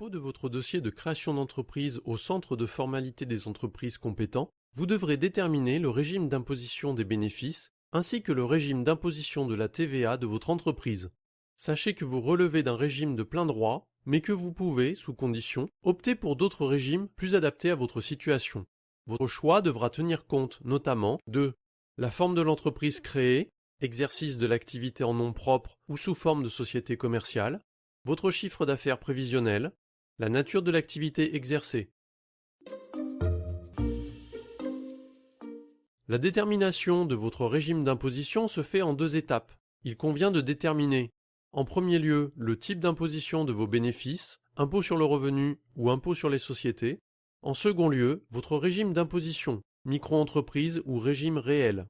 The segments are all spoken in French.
dépôt de votre dossier de création d'entreprise au Centre de formalité des entreprises compétents, vous devrez déterminer le régime d'imposition des bénéfices ainsi que le régime d'imposition de la TVA de votre entreprise. Sachez que vous relevez d'un régime de plein droit, mais que vous pouvez, sous condition, opter pour d'autres régimes plus adaptés à votre situation. Votre choix devra tenir compte notamment de la forme de l'entreprise créée, exercice de l'activité en nom propre ou sous forme de société commerciale, votre chiffre d'affaires prévisionnel, la nature de l'activité exercée. La détermination de votre régime d'imposition se fait en 2 étapes. Il convient de déterminer, en premier lieu, le type d'imposition de vos bénéfices, impôt sur le revenu ou impôt sur les sociétés. En second lieu, votre régime d'imposition, micro-entreprise ou régime réel.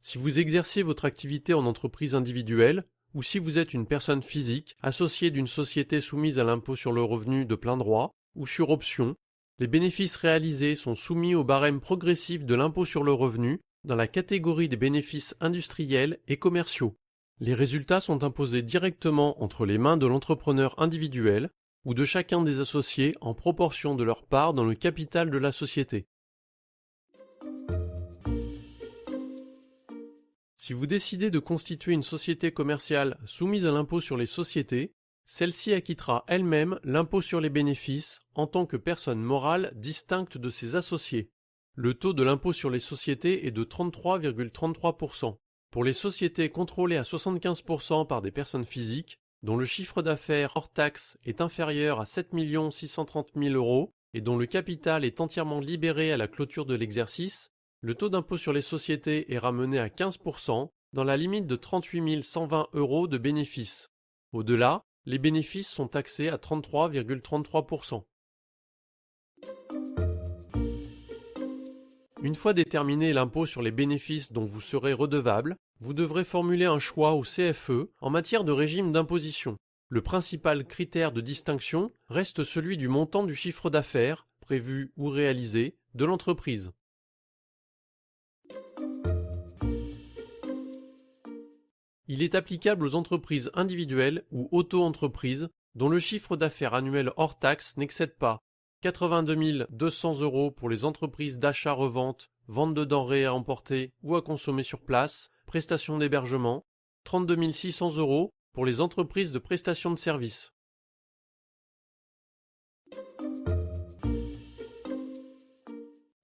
Si vous exercez votre activité en entreprise individuelle, ou si vous êtes une personne physique associée d'une société soumise à l'impôt sur le revenu de plein droit, ou sur option, les bénéfices réalisés sont soumis au barème progressif de l'impôt sur le revenu dans la catégorie des bénéfices industriels et commerciaux. Les résultats sont imposés directement entre les mains de l'entrepreneur individuel ou de chacun des associés en proportion de leur part dans le capital de la société. Si vous décidez de constituer une société commerciale soumise à l'impôt sur les sociétés, celle-ci acquittera elle-même l'impôt sur les bénéfices en tant que personne morale distincte de ses associés. Le taux de l'impôt sur les sociétés est de 33,33%. Pour les sociétés contrôlées à 75% par des personnes physiques, dont le chiffre d'affaires hors taxe est inférieur à 7 630 000 € et dont le capital est entièrement libéré à la clôture de l'exercice, le taux d'impôt sur les sociétés est ramené à 15% dans la limite de 38 120 € de bénéfices. Au-delà, les bénéfices sont taxés à 33,33%. Une fois déterminé l'impôt sur les bénéfices dont vous serez redevable, vous devrez formuler un choix au CFE en matière de régime d'imposition. Le principal critère de distinction reste celui du montant du chiffre d'affaires, prévu ou réalisé, de l'entreprise. Il est applicable aux entreprises individuelles ou auto-entreprises dont le chiffre d'affaires annuel hors taxe n'excède pas 82 200 € pour les entreprises d'achat-revente, vente de denrées à emporter ou à consommer sur place, prestations d'hébergement, 32 600 € pour les entreprises de prestation de services.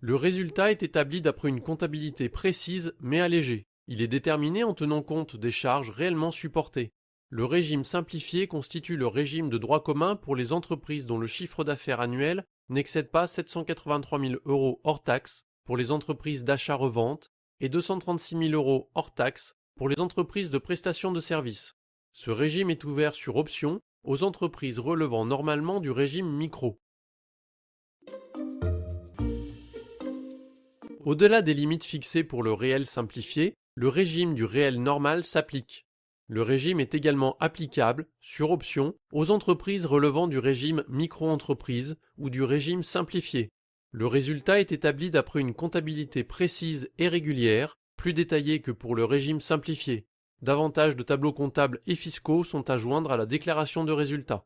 Le résultat est établi d'après une comptabilité précise mais allégée. Il est déterminé en tenant compte des charges réellement supportées. Le régime simplifié constitue le régime de droit commun pour les entreprises dont le chiffre d'affaires annuel n'excède pas 783 000 € hors taxe pour les entreprises d'achat-revente et 236 000 € hors taxe pour les entreprises de prestation de services. Ce régime est ouvert sur option aux entreprises relevant normalement du régime micro. Au-delà des limites fixées pour le réel simplifié, le régime du réel normal s'applique. Le régime est également applicable, sur option, aux entreprises relevant du régime micro-entreprise ou du régime simplifié. Le résultat est établi d'après une comptabilité précise et régulière, plus détaillée que pour le régime simplifié. Davantage de tableaux comptables et fiscaux sont à joindre à la déclaration de résultats.